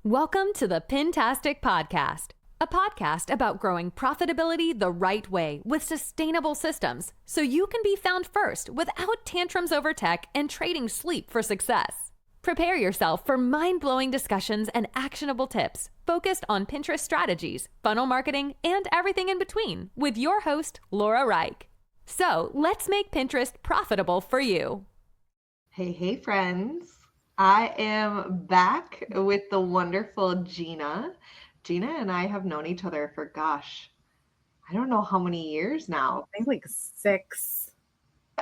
Welcome to the Pintastic Podcast, a podcast about growing profitability the right way with sustainable systems so you can be found first without tantrums over tech and trading sleep for success. Prepare yourself for mind-blowing discussions and actionable tips focused on Pinterest strategies, funnel marketing, and everything in between with your host, Laura Rike. So let's make Pinterest profitable for you. Hey, friends. I am back with the wonderful Ginna. Ginna and I have known each other for, I don't know how many years now. I think like 6.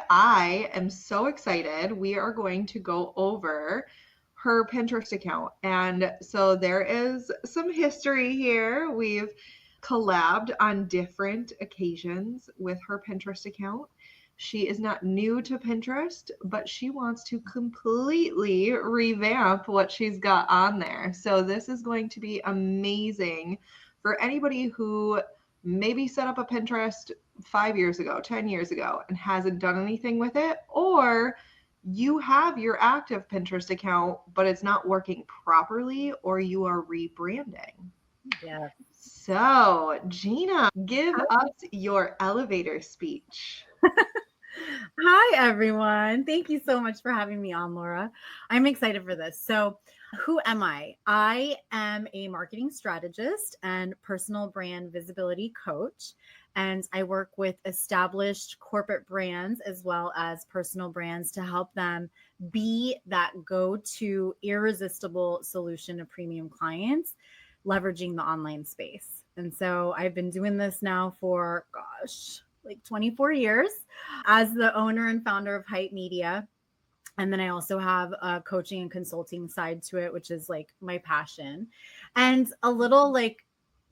I am so excited. We are going to go over her Pinterest account. And so there is some history here. We've collabed on different occasions with her Pinterest account. She is not new to Pinterest, but she wants to completely revamp what she's got on there. So this is going to be amazing for anybody who maybe set up a Pinterest 5 years ago, 10 years ago, and hasn't done anything with it, or you have your active Pinterest account, but it's not working properly, or you are rebranding. Yeah. So, Ginna, give us your elevator speech. Hi, everyone. Thank you so much for having me on, Laura. I'm excited for this. So, who am I? I am a marketing strategist and personal brand visibility coach. And I work with established corporate brands as well as personal brands to help them be that go-to irresistible solution to premium clients, leveraging the online space. And so I've been doing this now for, like 24 years as the owner and founder of Hype Media. And then I also have a coaching and consulting side to it, which is like my passion. And a little like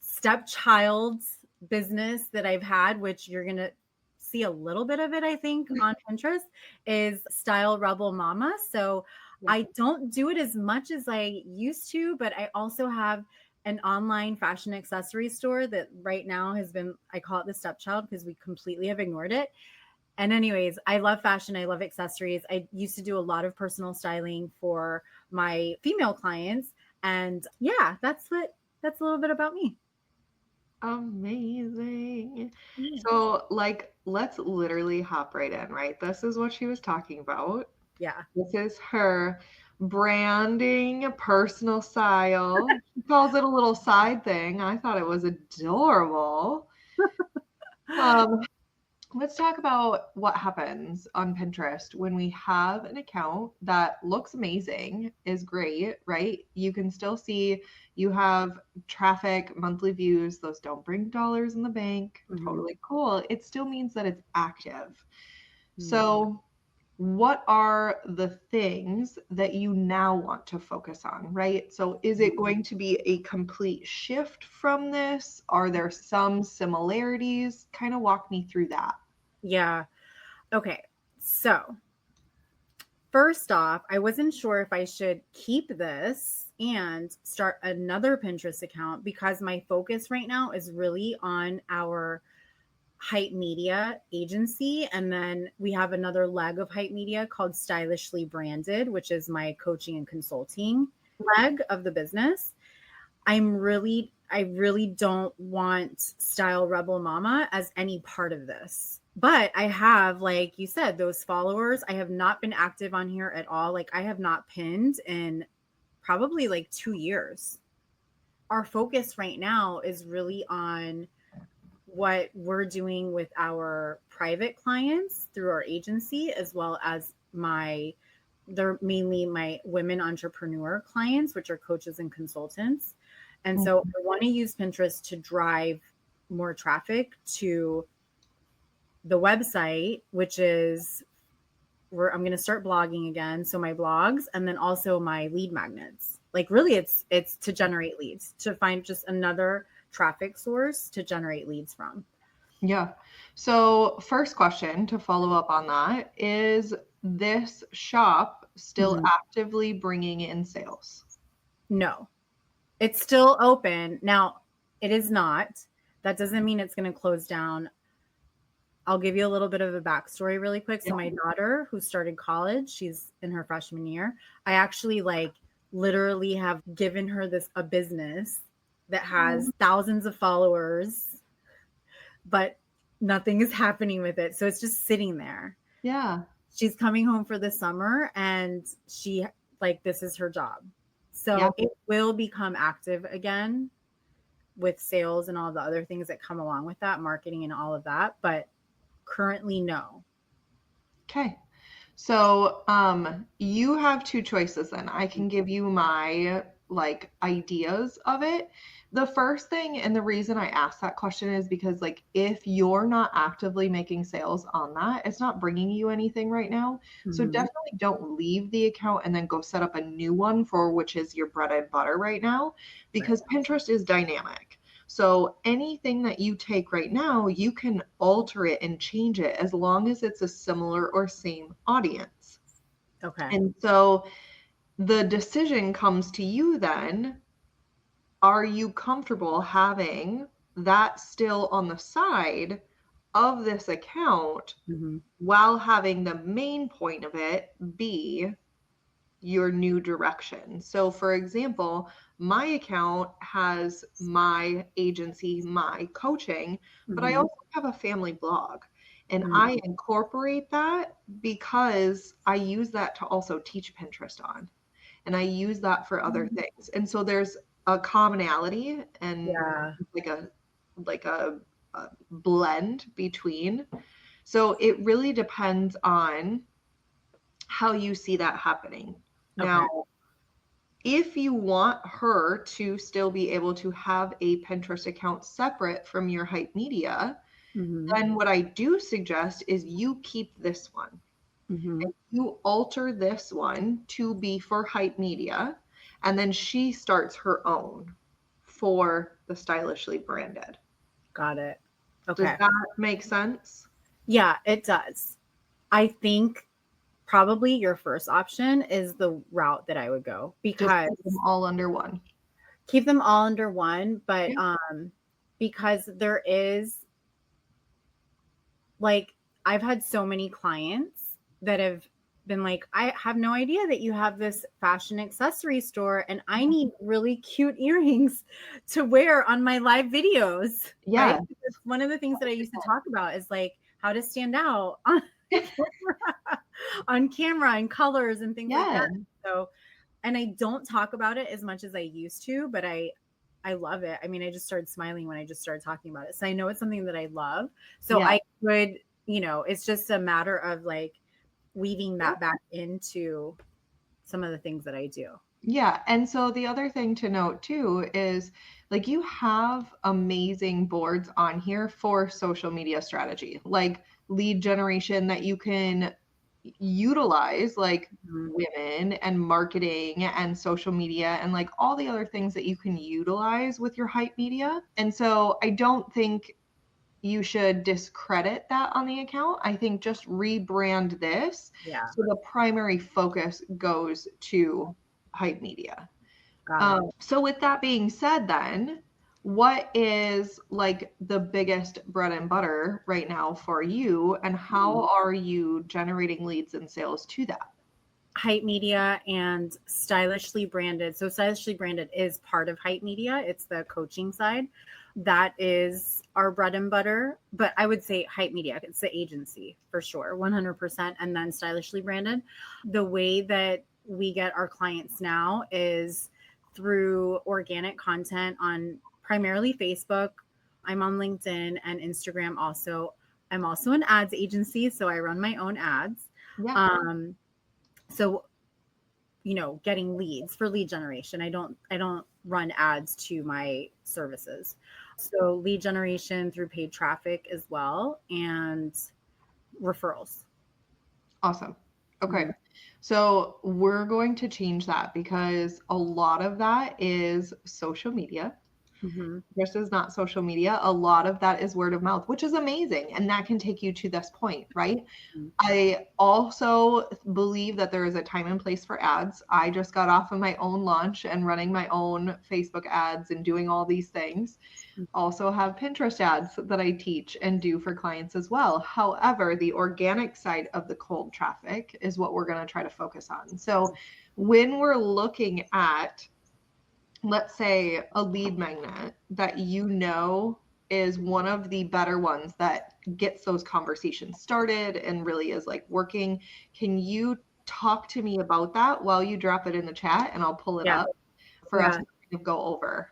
stepchild's business that I've had, which you're going to see a little bit of it, I think, on Pinterest, is Style Rebel Mama. So I don't do it as much as I used to, but I also have an online fashion accessory store that right now has been, I call it the stepchild because we completely have ignored it. And anyways, I love fashion. I love accessories. I used to do a lot of personal styling for my female clients. And yeah, that's a little bit about me. Amazing. So, let's literally hop right in, right? This is what she was talking about. Yeah. This is her branding, personal style. She calls it a little side thing. I thought it was adorable. Let's talk about what happens on Pinterest when we have an account that looks amazing, is great, right? You can still see you have traffic, monthly views. Those don't bring dollars in the bank. Totally cool. It still means that it's active. So what are the things that you now want to focus on, right? So is it going to be a complete shift from this? Are there some similarities? Kind of walk me through that. Yeah. Okay. So first off, I wasn't sure if I should keep this and start another Pinterest account because my focus right now is really on our Hype Media agency. And then we have another leg of Hype Media called Stylishly Branded, which is my coaching and consulting leg of the business. I really don't want Style Rebel Mama as any part of this. But I have, like you said, those followers. I have not been active on here at all. Like I have not pinned in probably like 2 years. Our focus right now is really on what we're doing with our private clients through our agency, as well as they're mainly my women entrepreneur clients, which are coaches and consultants. And so I want to use Pinterest to drive more traffic to the website, which is where I'm going to start blogging again. So my blogs, and then also my lead magnets. Like really it's to generate leads, to find just another traffic source to generate leads from. Yeah. So first question to follow up on that, is this shop still actively bringing in sales? No, it's still open. Now it is not. That doesn't mean it's going to close down. I'll give you a little bit of a backstory really quick. So my daughter, who started college, she's in her freshman year. I actually literally have given her a business that has thousands of followers, but nothing is happening with it. So it's just sitting there. Yeah. She's coming home for the summer and this is her job. So Yeah. it will become active again with sales and all the other things that come along with that, marketing and all of that. But currently, no. Okay. So you have two choices then. I can give you my like ideas of it. The first thing, and the reason I asked that question is because like if you're not actively making sales on that, it's not bringing you anything right now. So definitely don't leave the account and then go set up a new one for which is your bread and butter right now, because Pinterest is dynamic. So anything that you take right now, you can alter it and change it as long as it's a similar or same audience. Okay. And so the decision comes to you then. Are you comfortable having that still on the side of this account while having the main point of it be your new direction? So for example, my account has my agency, my coaching, but I also have a family blog, and I incorporate that because I use that to also teach Pinterest on, and I use that for other things. And so there's a commonality and like a blend between. So it really depends on how you see that happening. Now, if you want her to still be able to have a Pinterest account separate from your Hype Media, then what I do suggest is you keep this one. And you alter this one to be for Hype Media, and then she starts her own for the Stylishly Branded. Got it. Okay. Does that make sense? Yeah, it does. I think probably your first option is the route that I would go, because just keep them all under one. Keep them all under one, but because there is like I've had so many clients that have been like, I have no idea that you have this fashion accessory store and I need really cute earrings to wear on my live videos. Yeah. Right? One of the things that I used to talk about is like how to stand out on camera and colors and things like that. So, and I don't talk about it as much as I used to, but I love it. I mean, I just started smiling when I just started talking about it. So I know it's something that I love. So I could, it's just a matter of like weaving that back into some of the things that I do. Yeah. And so the other thing to note too is like you have amazing boards on here for social media strategy, like lead generation that you can utilize, like women and marketing and social media and like all the other things that you can utilize with your Hype Media. And so I don't think you should discredit that on the account. I think just rebrand this. Yeah. So the primary focus goes to Hype Media. So with that being said, then what is like the biggest bread and butter right now for you, and how are you generating leads and sales to that? Hype Media and Stylishly Branded. So Stylishly Branded is part of Hype Media. It's the coaching side. That is our bread and butter. But I would say Hype Media, it's the agency for sure, 100%. And then Stylishly Branded. The way that we get our clients now is through organic content on primarily Facebook. I'm on LinkedIn and Instagram also. I'm also an ads agency, so I run my own ads. So, getting leads for lead generation. I don't run ads to my services. So lead generation through paid traffic as well, and referrals. Awesome. Okay. So we're going to change that because a lot of that is social media. This is not social media. A lot of that is word of mouth, which is amazing. And that can take you to this point, right? I also believe that there is a time and place for ads. I just got off of my own launch and running my own Facebook ads and doing all these things. Also have Pinterest ads that I teach and do for clients as well. However, the organic side of the cold traffic is what we're going to try to focus on. So when we're looking at, let's say, a lead magnet that is one of the better ones that gets those conversations started and really is like working, can you talk to me about that while you drop it in the chat, and I'll pull it up for us to go over?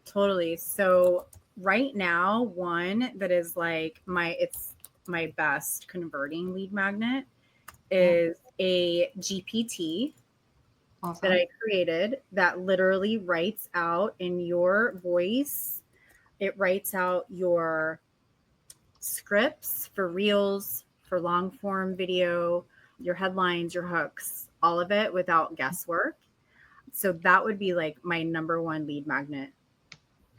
Totally. So right now, one that is like it's my best converting lead magnet is a GPT that I created that literally writes out in your voice. It writes out your scripts for reels, for long form video, your headlines, your hooks, all of it without guesswork. So that would be like my number one lead magnet.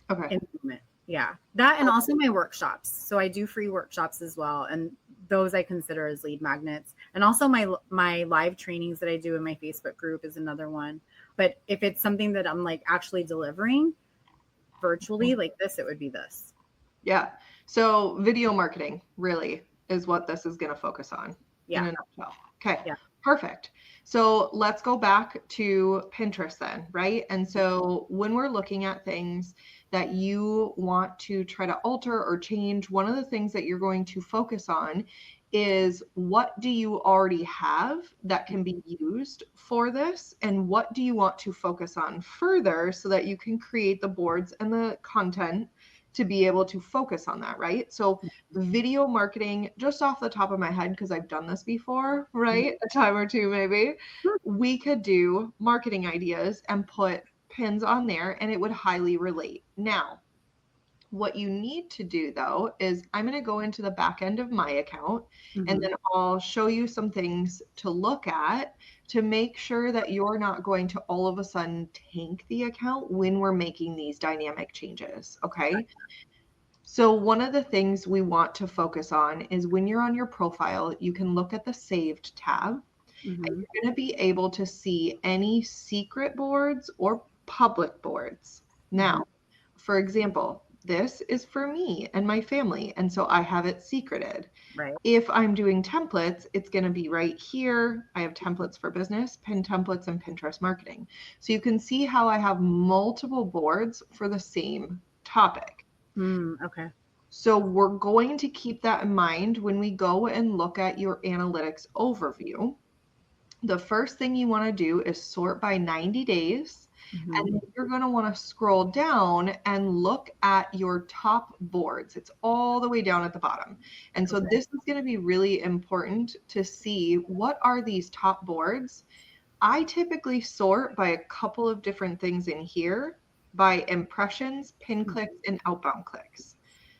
Okay. Implement. Yeah. That, and also my workshops. So I do free workshops as well. And those I consider as lead magnets. And also my live trainings that I do in my Facebook group is another one. But if it's something that I'm like actually delivering virtually like this, it would be this. Yeah. So video marketing really is what this is going to focus on in a nutshell. Okay. Yeah. Perfect. So let's go back to Pinterest then, right? And so when we're looking at things that you want to try to alter or change, one of the things that you're going to focus on is, what do you already have that can be used for this? And what do you want to focus on further so that you can create the boards and the content to be able to focus on that, right? So video marketing, just off the top of my head, because I've done this before, right? A time or two maybe, we could do marketing ideas and put pins on there and it would highly relate. Now, what you need to do though is, I'm going to go into the back end of my account and then I'll show you some things to look at to make sure that you're not going to all of a sudden tank the account when we're making these dynamic changes. Okay. So one of the things we want to focus on is, when you're on your profile, you can look at the saved tab and you're going to be able to see any secret boards or public boards. Now, for example, this is for me and my family, and so I have it secreted. Right. If I'm doing templates, it's going to be right here. I have templates for business, pin templates, and Pinterest marketing. So you can see how I have multiple boards for the same topic. Okay. So we're going to keep that in mind when we go and look at your analytics overview. The first thing you want to do is sort by 90 days. And then you're going to want to scroll down and look at your top boards. It's all the way down at the bottom. And so this is going to be really important to see, what are these top boards. I typically sort by a couple of different things in here, by impressions, pin clicks, and outbound clicks.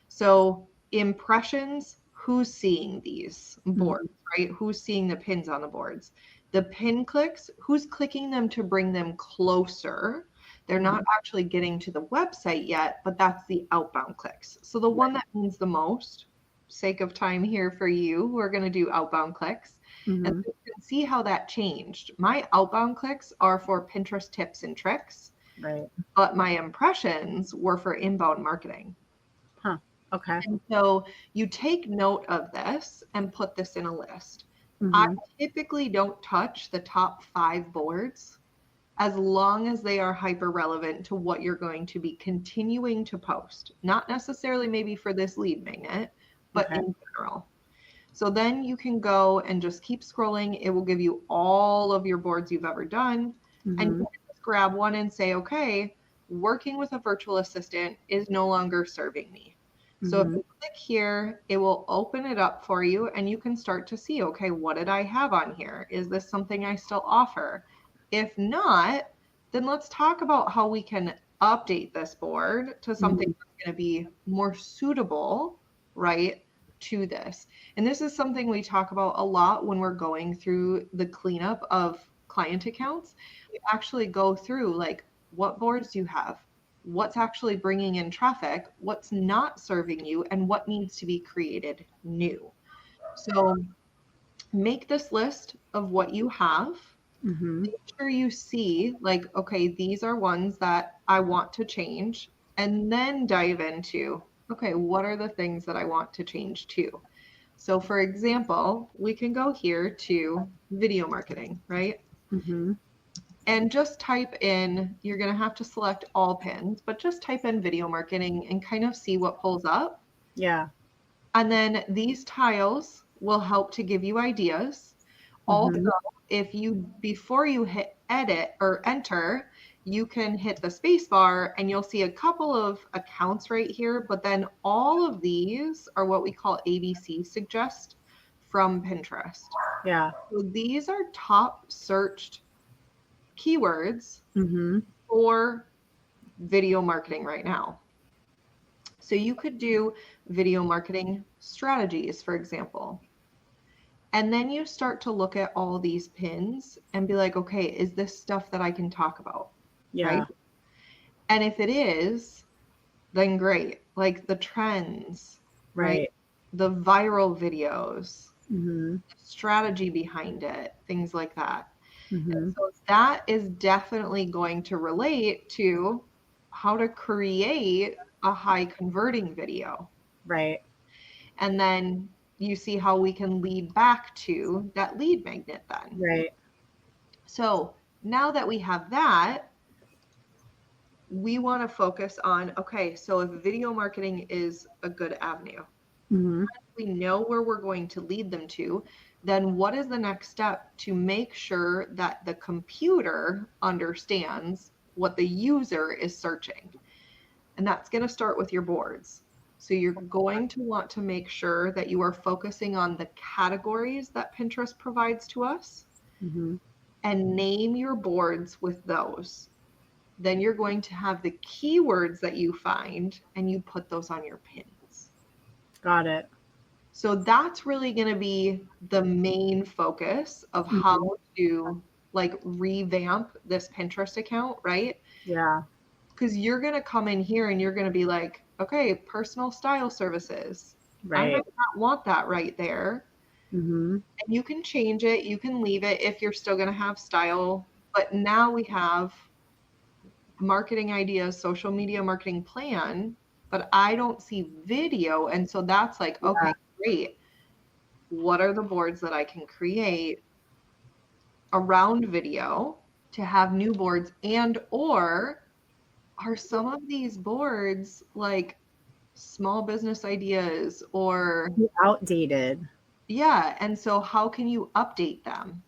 So impressions, who's seeing these boards, right? Who's seeing the pins on the boards? The pin clicks, who's clicking them to bring them closer? They're not actually getting to the website yet, but that's the outbound clicks. So the one that means the most, sake of time here for you, we're going to do outbound clicks. And so you can see how that changed. My outbound clicks are for Pinterest tips and tricks, right? But my impressions were for inbound marketing. Okay. And so you take note of this and put this in a list. I typically don't touch the top 5 boards as long as they are hyper relevant to what you're going to be continuing to post. Not necessarily maybe for this lead magnet, but in general. So then you can go and just keep scrolling. It will give you all of your boards you've ever done. And you can just grab one and say, okay, working with a virtual assistant is no longer serving me. So if you click here, it will open it up for you and you can start to see, okay, what did I have on here? Is this something I still offer? If not, then let's talk about how we can update this board to something that's going to be more suitable, right, to this. And this is something we talk about a lot when we're going through the cleanup of client accounts. We actually go through, like, what boards do you have? What's actually bringing in traffic, what's not serving you, and what needs to be created new. So make this list of what you have. Make sure you see, like, okay, these are ones that I want to change, and then dive into, okay, what are the things that I want to change too? So for example, we can go here to video marketing, right? And just type in, you're going to have to select all pins, but just type in video marketing and kind of see what pulls up. Yeah. And then these tiles will help to give you ideas. Also, if you, before you hit edit or enter, you can hit the space bar and you'll see a couple of accounts right here, but then all of these are what we call ABC suggest from Pinterest. Yeah. So these are top searched keywords Mm-hmm. for video marketing right now. So you could do video marketing strategies, for example. And then you start to look at all these pins and be like, okay, is this stuff that I can talk about? Yeah. Right? And if it is, then great. Like the trends, right? The viral videos, Mm-hmm. the strategy behind it, things like that. Mm-hmm. And so that is definitely going to relate to how to create a high converting video. Right. And then you see how we can lead back to that lead magnet then. Right. So now that we have that, we want to focus on, okay, so if video marketing is a good avenue, Mm-hmm. we know where we're going to lead them to, then what is the next step to make sure that the computer understands what the user is searching? And that's going to start with your boards. So you're going to want to make sure that you are focusing on the categories that Pinterest provides to us, Mm-hmm. and name your boards with those. Then you're going to have the keywords that you find and you put those on your pins. Got it. So that's really going to be the main focus of how to like revamp this Pinterest account, right? Yeah. Because you're going to come in here and you're going to be like, okay, personal style services. I Right. might not want that right there. Mm-hmm. And you can change it. You can leave it if you're still going to have style. But now we have marketing ideas, social media marketing plan, but I don't see video. And so that's like, okay, great. What are the boards that I can create around video to have new boards? And or are some of these boards like small business ideas or Outdated. yeah, and so how can you update them,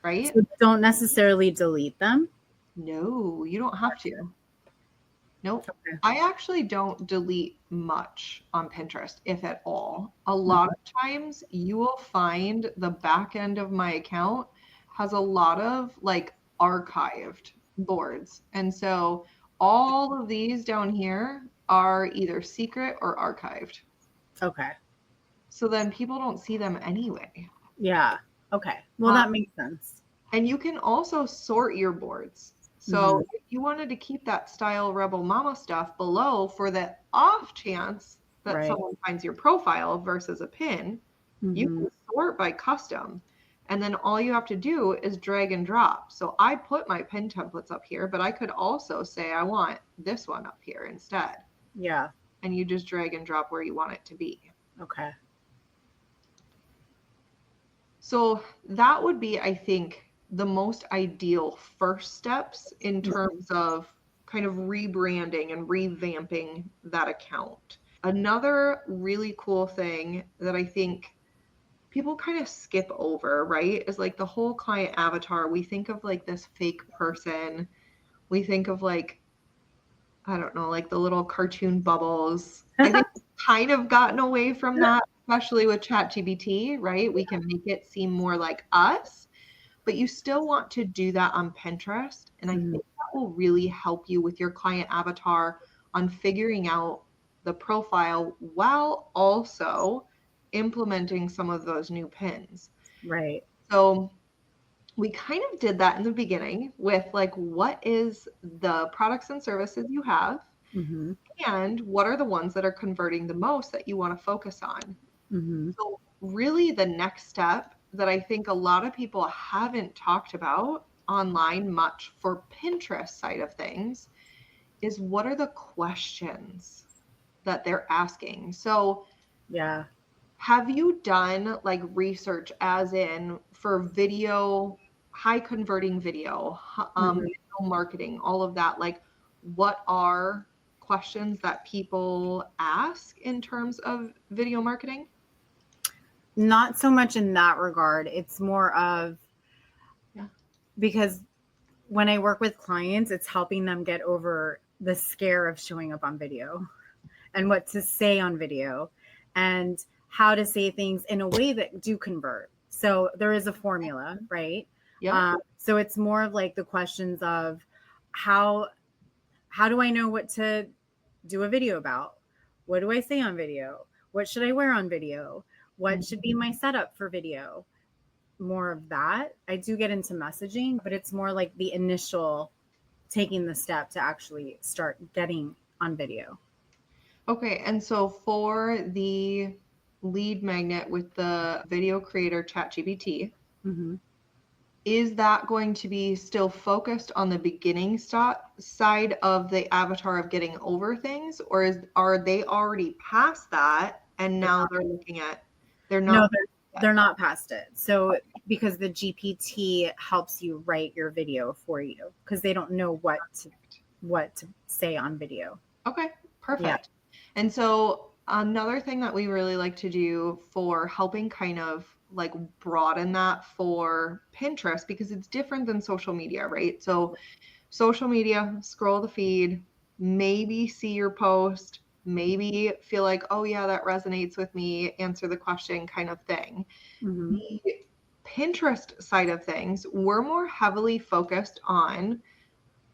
right? So don't necessarily delete them. No, you don't have to. Nope. Okay. I actually don't delete much on Pinterest, if at all. A lot of times you will find the back end of my account has a lot of like archived boards. And so all of these down here are either secret or archived. Okay. So then people don't see them anyway. Yeah. Okay. Well, that makes sense. And you can also sort your boards. So if you wanted to keep that style Rebel Mama stuff below for the off chance that someone finds your profile versus a pin, you can sort by custom. And then all you have to do is drag and drop. So I put my pin templates up here, but I could also say I want this one up here instead. Yeah. And you just drag and drop where you want it to be. Okay. So that would be, I think, the most ideal first steps in terms of kind of rebranding and revamping that account. Another really cool thing that I think people kind of skip over, right, is like the whole client avatar. We think of like this fake person. We think of like, I don't know, like the little cartoon bubbles. I think we've kind of gotten away from that, especially with ChatGPT, right? We can make it seem more like us. But you still want to do that on Pinterest. And I think that will really help you with your client avatar on figuring out the profile while also implementing some of those new pins. Right. So we kind of did that in the beginning with like, what is the products and services you have? And what are the ones that are converting the most that you want to focus on? So really the next step that I think a lot of people haven't talked about online much for Pinterest side of things is what are the questions that they're asking? So yeah. Have you done like research as in for video high converting video, video marketing, all of that, like what are questions that people ask in terms of video marketing? Not so much in that regard. It's more of, because when I work with clients, it's helping them get over the scare of showing up on video and what to say on video and how to say things in a way that do convert. So there is a formula, right? Yeah. So it's more of like the questions of how do I know what to do a video about? What do I say on video? What should I wear on video? What should be my setup for video? More of that. I do get into messaging, but it's more like the initial taking the step to actually start getting on video. Okay. And so for the lead magnet with the video creator ChatGPT, is that going to be still focused on the beginning side of the avatar of getting over things, or are they already past that and now they're looking at they're not past it. So because the GPT helps you write your video for you because they don't know what to say on video. Okay, perfect. Yeah. And so another thing that we really like to do for helping kind of like broaden that for Pinterest, because it's different than social media, right? So social media, scroll the feed, maybe see your post, maybe feel like, oh yeah, that resonates with me, answer the question kind of thing. The Pinterest side of things, we're more heavily focused on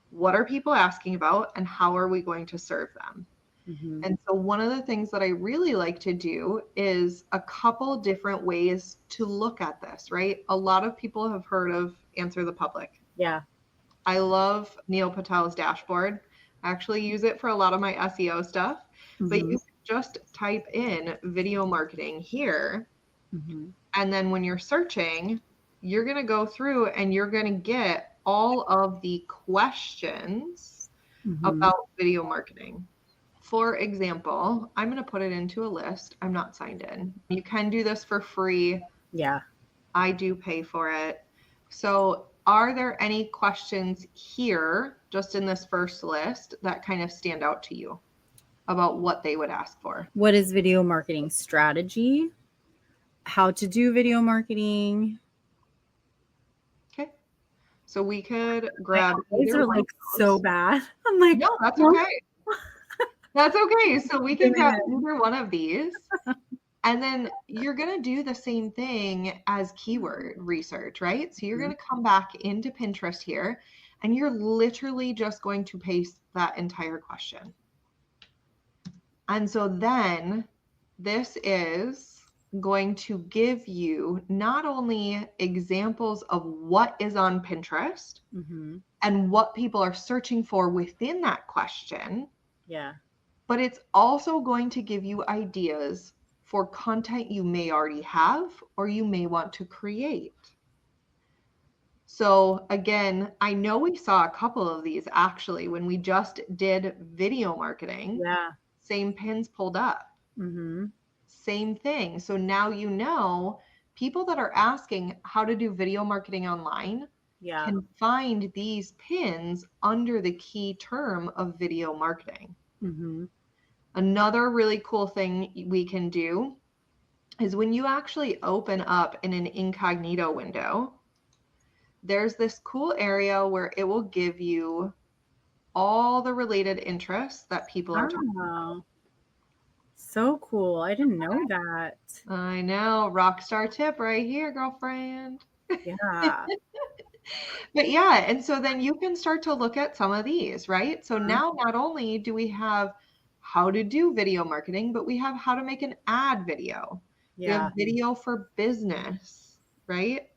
what are people asking about and how are we going to serve them. And so one of the things that I really like to do is a couple different ways to look at this, right? A lot of people have heard of Answer the Public. Yeah. I love Neil Patel's dashboard. I actually use it for a lot of my SEO stuff, but you can just type in video marketing here. And then when you're searching, you're going to go through and you're going to get all of the questions about video marketing. For example, I'm going to put it into a list. I'm not signed in. You can do this for free. Yeah. I do pay for it. So are there any questions here, just in this first list, that kind of stand out to you about what they would ask for? What is video marketing strategy? How to do video marketing? Okay. So we could grab. These are like so bad. I'm like, no, that's okay. That's okay. So we can grab either one of these. And then you're going to do the same thing as keyword research, right? So you're going to come back into Pinterest here, and you're literally just going to paste that entire question. And so then this is going to give you not only examples of what is on Pinterest and what people are searching for within that question. Yeah. But it's also going to give you ideas for content you may already have or you may want to create. So again, I know we saw a couple of these actually when we just did video marketing. Yeah. Same pins pulled up. Same thing. So now you know people that are asking how to do video marketing online can find these pins under the key term of video marketing. Another really cool thing we can do is when you actually open up in an incognito window, there's this cool area where it will give you all the related interests that people are talking about. So cool. I didn't know that. I know. Rockstar tip right here, girlfriend. Yeah. But yeah, and so then you can start to look at some of these, right? So now not only do we have how to do video marketing, but we have how to make an ad video. We have video for business, right?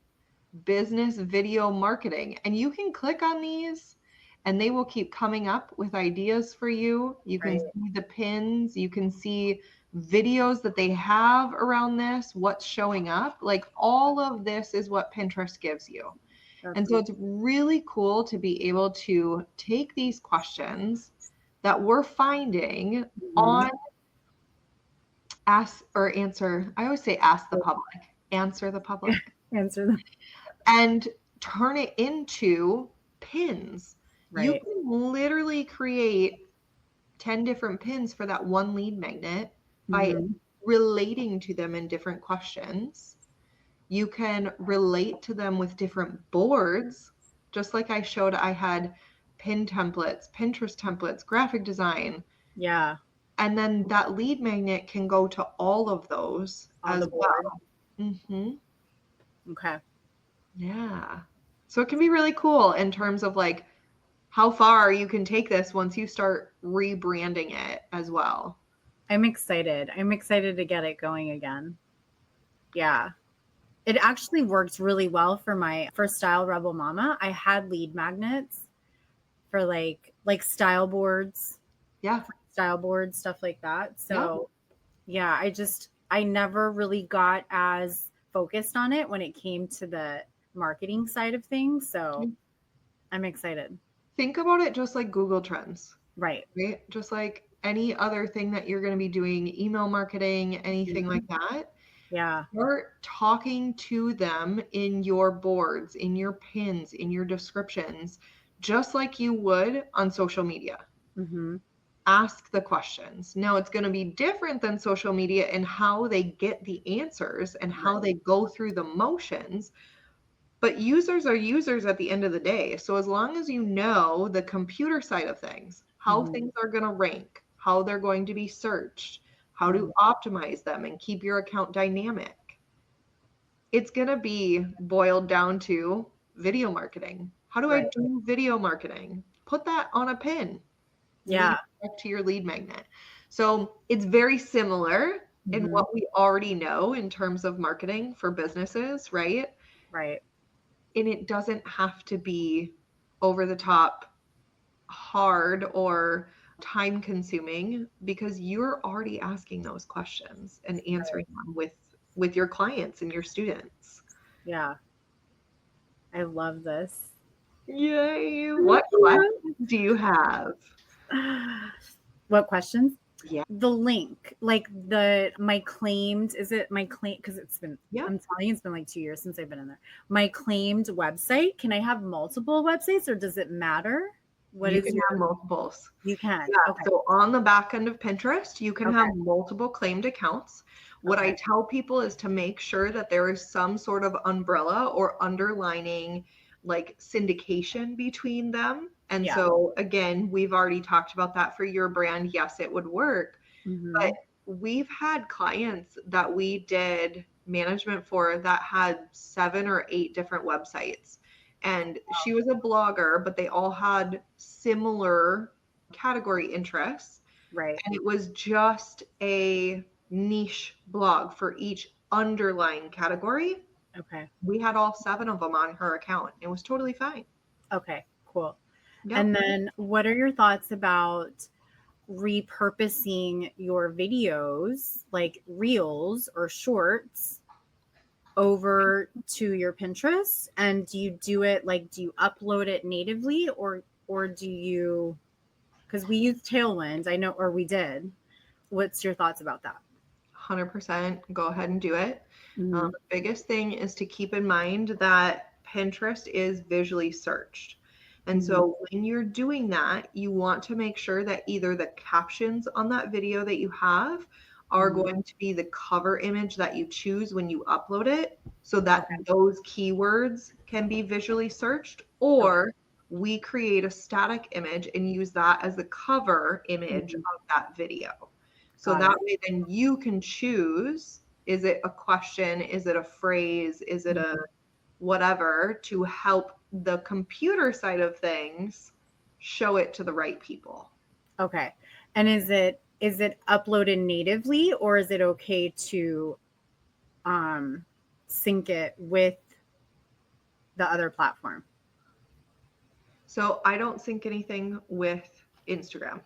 Business video marketing. And you can click on these and they will keep coming up with ideas for you. You can see the pins, you can see videos that they have around this, what's showing up. Like all of this is what Pinterest gives you. And so it's really cool to be able to take these questions that we're finding on ask or answer. I always say ask the public, answer the public. Answer them. And turn it into pins. You Right. can literally create 10 different pins for that one lead magnet by relating to them in different questions. You can relate to them with different boards. Just like I showed, I had pin templates, Pinterest templates, graphic design. Yeah. And then that lead magnet can go to all of those On as the board. well. Mm-hmm. Okay. Yeah. So it can be really cool in terms of like how far you can take this once you start rebranding it as well. I'm excited. I'm excited to get it going again. Yeah. It actually works really well for Style Rebel Mama. I had lead magnets for like style boards, Yeah. stuff like that. So yeah, I never really got as focused on it when it came to the marketing side of things. So I'm excited. Think about it just like Google Trends, Right. right? Just like any other thing that you're going to be doing, email marketing, anything like that. Yeah. Start talking to them in your boards, in your pins, in your descriptions, just like you would on social media. Mm-hmm. Ask the questions. Now, it's going to be different than social media in how they get the answers and how they go through the motions. But users are users at the end of the day. So as long as you know the computer side of things, how things are going to rank, how they're going to be searched, how to optimize them and keep your account dynamic, it's going to be boiled down to video marketing. How do I do video marketing? Put that on a pin. Yeah. Back to your lead magnet. So it's very similar in what we already know in terms of marketing for businesses, right? Right. And it doesn't have to be over the top hard or time consuming because you're already asking those questions and answering them with your clients and your students. Yeah. I love this. Yay. What questions do you have? What questions? Yeah. The link, like my claimed, is it my claim? Because I'm telling you, it's been like 2 years since I've been in there. My claimed website. Can I have multiple websites or does it matter? You can have multiples. You can. Yeah. Okay. So on the back end of Pinterest, you can have multiple claimed accounts. What I tell people is to make sure that there is some sort of umbrella or underlining like syndication between them. And so again, we've already talked about that for your brand. Yes, it would work. But we've had clients that we did management for that had 7 or 8 different websites. And she was a blogger, but they all had similar category interests. Right. And it was just a niche blog for each underlying category. Okay. We had all 7 of them on her account. It was totally fine. Okay, cool. Yep. And then what are your thoughts about repurposing your videos, like reels or shorts, over to your Pinterest? And do you do it do you upload it natively or do you, because we use Tailwind, I know, or we did. What's your thoughts about that? 100% go ahead and do it. The biggest thing is to keep in mind that Pinterest is visually searched. And so when you're doing that, you want to make sure that either the captions on that video that you have are going to be the cover image that you choose when you upload it so that those keywords can be visually searched, or we create a static image and use that as the cover image of that video. So that way then you can choose, is it a question? Is it a phrase? Is it a whatever, to help the computer side of things show it to the right people. Okay. And is it uploaded natively or is it okay to sync it with the other platform? So I don't sync anything with Instagram.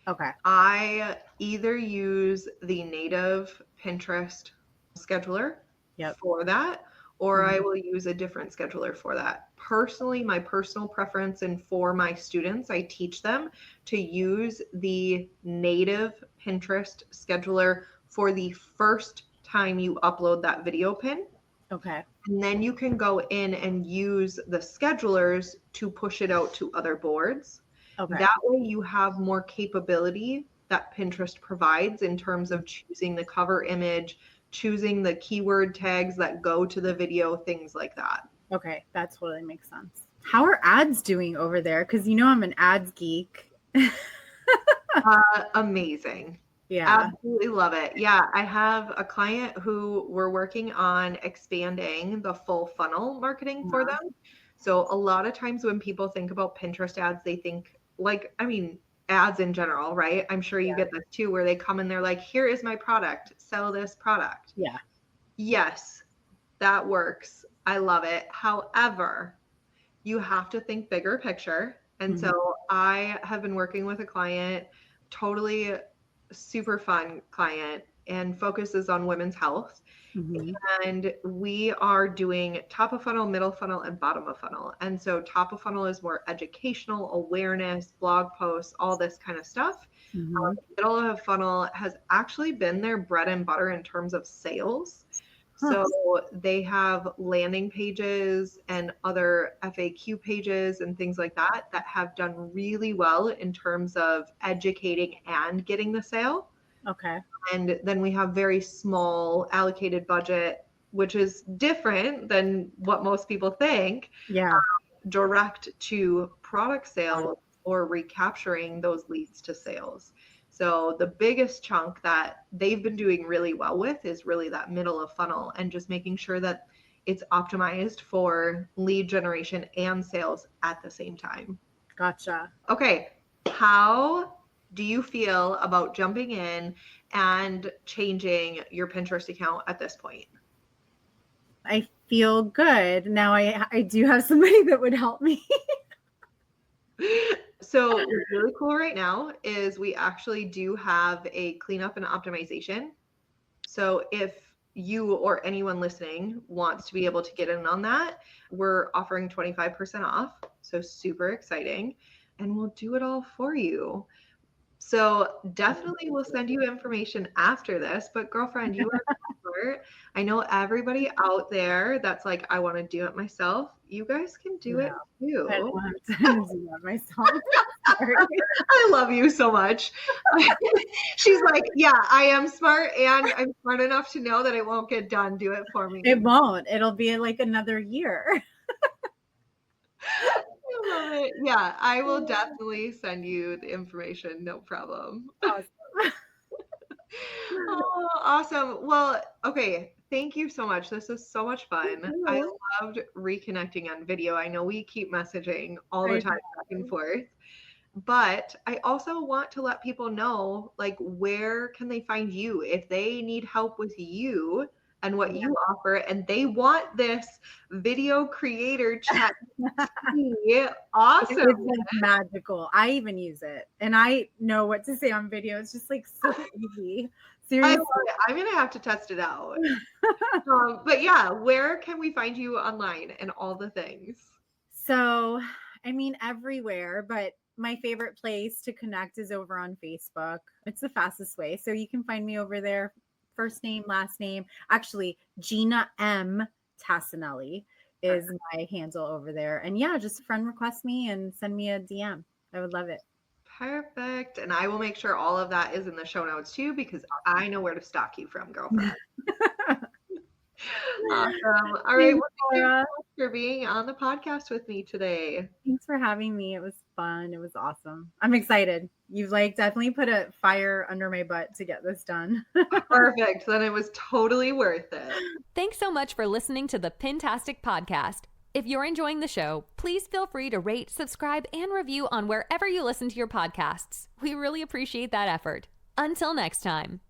Okay. I either use the native Pinterest scheduler for that, or I will use a different scheduler for that. Personally, my personal preference, and for my students, I teach them to use the native Pinterest scheduler for the first time you upload that video pin. Okay. And then you can go in and use the schedulers to push it out to other boards. Okay. That way you have more capability that Pinterest provides in terms of choosing the cover image, choosing the keyword tags that go to the video, things like that. Okay, that totally makes sense. How are ads doing over there? Because I'm an ads geek. Amazing. Yeah. Absolutely love it. Yeah, I have a client who we're working on expanding the full funnel marketing for them. So a lot of times when people think about Pinterest ads, they think ads in general, right? I'm sure you get this too, where they come and they're like, here is my product, sell this product. Yeah. Yes, that works. I love it. However, you have to think bigger picture. And so I have been working with a client, totally super fun client, and focuses on women's health. And we are doing top of funnel, middle funnel, and bottom of funnel. And so top of funnel is more educational, awareness, blog posts, all this kind of stuff. Middle of funnel has actually been their bread and butter in terms of sales. So they have landing pages and other FAQ pages and things like that have done really well in terms of educating and getting the sale. Okay. And then we have very small allocated budget, which is different than what most people think. Yeah. Direct to product sales or recapturing those leads to sales. So the biggest chunk that they've been doing really well with is really that middle of funnel and just making sure that it's optimized for lead generation and sales at the same time. Gotcha. Okay. How do you feel about jumping in and changing your Pinterest account at this point? I feel good. Now I do have somebody that would help me. So what's really cool right now is we actually do have a cleanup and optimization. So if you or anyone listening wants to be able to get in on that, we're offering 25% off. So super exciting. And we'll do it all for you. So definitely we'll send you information after this, but girlfriend, you are smart. I know everybody out there that's like, I want to do it myself. You guys can do it too. I want to do that myself. I love you so much. She's like, yeah, I am smart and I'm smart enough to know that it won't get done. Do it for me. It won't. It'll be like another year. I love it. Yeah, I will definitely send you the information. No problem. Awesome. Oh, awesome. Well, okay. Thank you so much. This was so much fun. I loved reconnecting on video. I know we keep messaging all the time back and forth, but I also want to let people know, like, where can they find you if they need help with you and what you offer, and they want this video creator chat. Awesome. It's like magical. I even use it, and I know what to say on video. It's just like so easy. Seriously. I'm going to have to test it out. But yeah, where can we find you online and all the things? So, I mean, everywhere, but my favorite place to connect is over on Facebook. It's the fastest way. So you can find me over there. First name, last name. Actually, Ginna Tassanelli is my handle over there. And yeah, just friend request me and send me a DM. I would love it. Perfect. And I will make sure all of that is in the show notes too, because I know where to stalk you from, girlfriend. Awesome. All right. Well, thank you for being on the podcast with me today. Thanks for having me. It was fun. It was awesome. I'm excited. You've definitely put a fire under my butt to get this done. Perfect. Then it was totally worth it. Thanks so much for listening to the Pintastic Podcast. If you're enjoying the show, please feel free to rate, subscribe, and review on wherever you listen to your podcasts. We really appreciate that effort. Until next time.